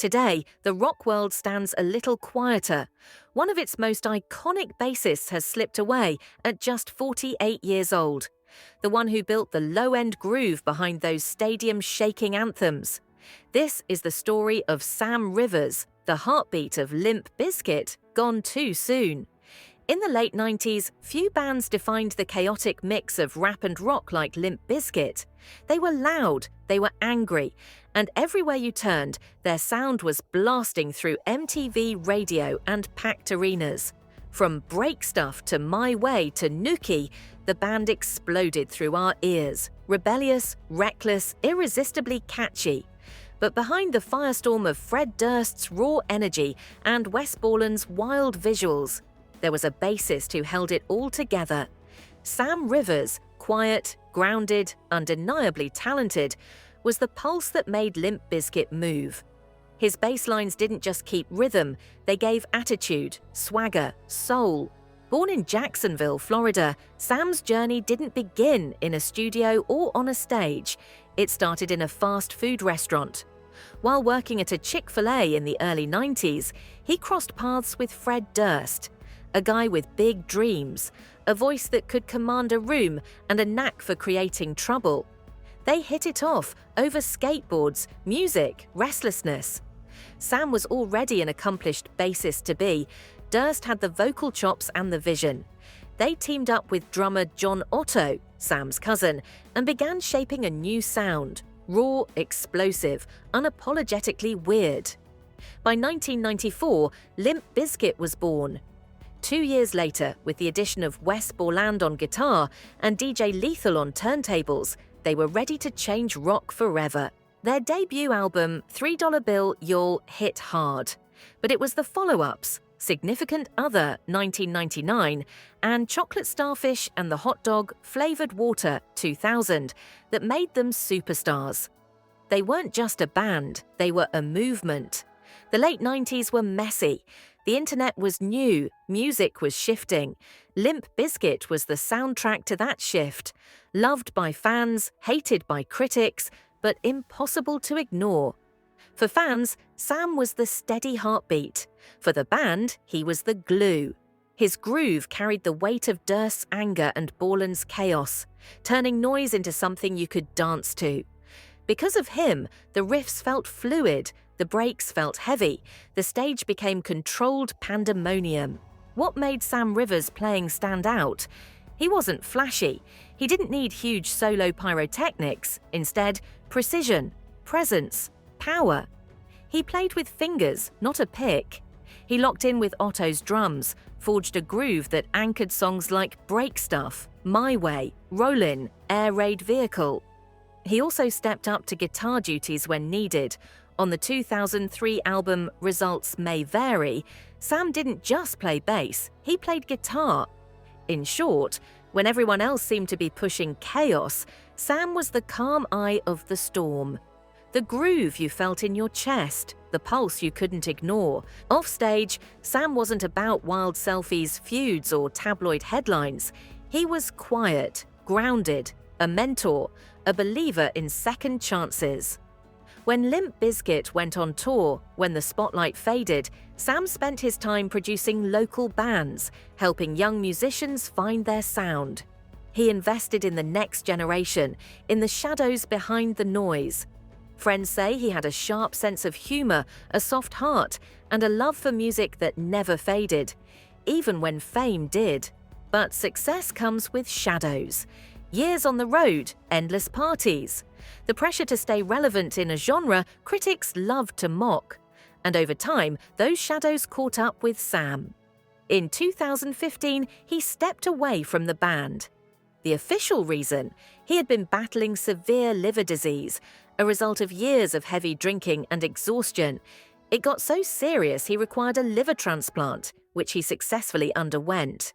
Today, the rock world stands a little quieter. One of its most iconic bassists has slipped away at just 48 years old. The one who built the low-end groove behind those stadium-shaking anthems. This is the story of Sam Rivers, the heartbeat of Limp Bizkit, gone too soon. In the late 90s, few bands defined the chaotic mix of rap and rock like Limp Bizkit. They were loud, they were angry, and everywhere you turned, their sound was blasting through MTV radio and packed arenas. From Break Stuff to My Way to Nookie, the band exploded through our ears, rebellious, reckless, irresistibly catchy. But behind the firestorm of Fred Durst's raw energy and Wes Borland's wild visuals, there was a bassist who held it all together. Sam Rivers, quiet, grounded, undeniably talented, was the pulse that made Limp Bizkit move. His basslines didn't just keep rhythm, they gave attitude, swagger, soul. Born in Jacksonville, Florida, Sam's journey didn't begin in a studio or on a stage. It started in a fast food restaurant. While working at a Chick-fil-A in the early 90s, he crossed paths with Fred Durst, a guy with big dreams, a voice that could command a room and a knack for creating trouble. They hit it off over skateboards, music, restlessness. Sam was already an accomplished bassist-to-be. Durst had the vocal chops and the vision. They teamed up with drummer John Otto, Sam's cousin, and began shaping a new sound, raw, explosive, unapologetically weird. By 1994, Limp Bizkit was born. 2 years later, with the addition of Wes Borland on guitar and DJ Lethal on turntables, they were ready to change rock forever. Their debut album, $3 Bill, Y'all, hit hard. But it was the follow-ups, Significant Other, 1999, and Chocolate Starfish and the Hot Dog, Flavored Water, 2000, that made them superstars. They weren't just a band, they were a movement. The late 90s were messy. The internet was new, music was shifting. Limp Bizkit was the soundtrack to that shift. Loved by fans, hated by critics, but impossible to ignore. For fans, Sam was the steady heartbeat. For the band, he was the glue. His groove carried the weight of Durst's anger and Borland's chaos, turning noise into something you could dance to. Because of him, the riffs felt fluid, the breaks felt heavy, the stage became controlled pandemonium. What made Sam Rivers' playing stand out? He wasn't flashy. He didn't need huge solo pyrotechnics. Instead, precision, presence, power. He played with fingers, not a pick. He locked in with Otto's drums, forged a groove that anchored songs like Break Stuff, My Way, Rollin', Air Raid Vehicle. He also stepped up to guitar duties when needed. On the 2003 album Results May Vary, Sam didn't just play bass, he played guitar. In short, when everyone else seemed to be pushing chaos, Sam was the calm eye of the storm. The groove you felt in your chest, the pulse you couldn't ignore. Offstage, Sam wasn't about wild selfies, feuds, or tabloid headlines. He was quiet, grounded, a mentor, a believer in second chances. When Limp Bizkit went on tour, when the spotlight faded, Sam spent his time producing local bands, helping young musicians find their sound. He invested in the next generation, in the shadows behind the noise. Friends say he had a sharp sense of humor, a soft heart, and a love for music that never faded, even when fame did. But success comes with shadows. Years on the road, endless parties. The pressure to stay relevant in a genre critics loved to mock. And over time, those shadows caught up with Sam. In 2015, he stepped away from the band. The official reason? He had been battling severe liver disease, a result of years of heavy drinking and exhaustion. It got so serious he required a liver transplant, which he successfully underwent.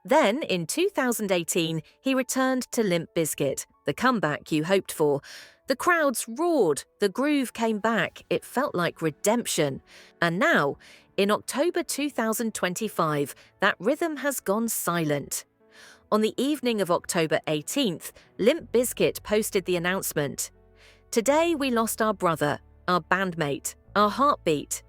Then, in 2018, he returned to Limp Bizkit, the comeback you hoped for. The crowds roared, the groove came back, it felt like redemption. And now, in October 2025, that rhythm has gone silent. On the evening of October 18th, Limp Bizkit posted the announcement. Today we lost our brother, our bandmate, our heartbeat.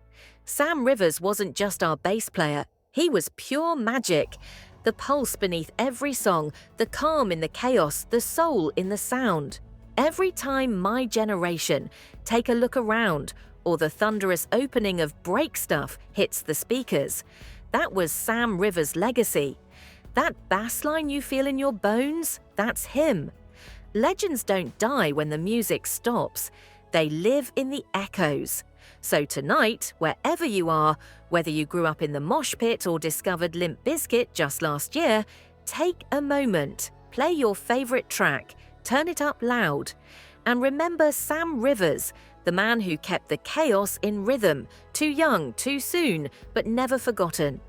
Sam Rivers wasn't just our bass player, he was pure magic. The pulse beneath every song, the calm in the chaos, the soul in the sound. Every time My Generation, Take a Look Around, or the thunderous opening of Break Stuff hits the speakers, that was Sam Rivers' legacy. That bass line you feel in your bones, that's him. Legends don't die when the music stops. They live in the echoes. So tonight, wherever you are, whether you grew up in the mosh pit or discovered Limp Bizkit just last year, take a moment, play your favorite track, turn it up loud, and remember Sam Rivers, the man who kept the chaos in rhythm, too young, too soon, but never forgotten.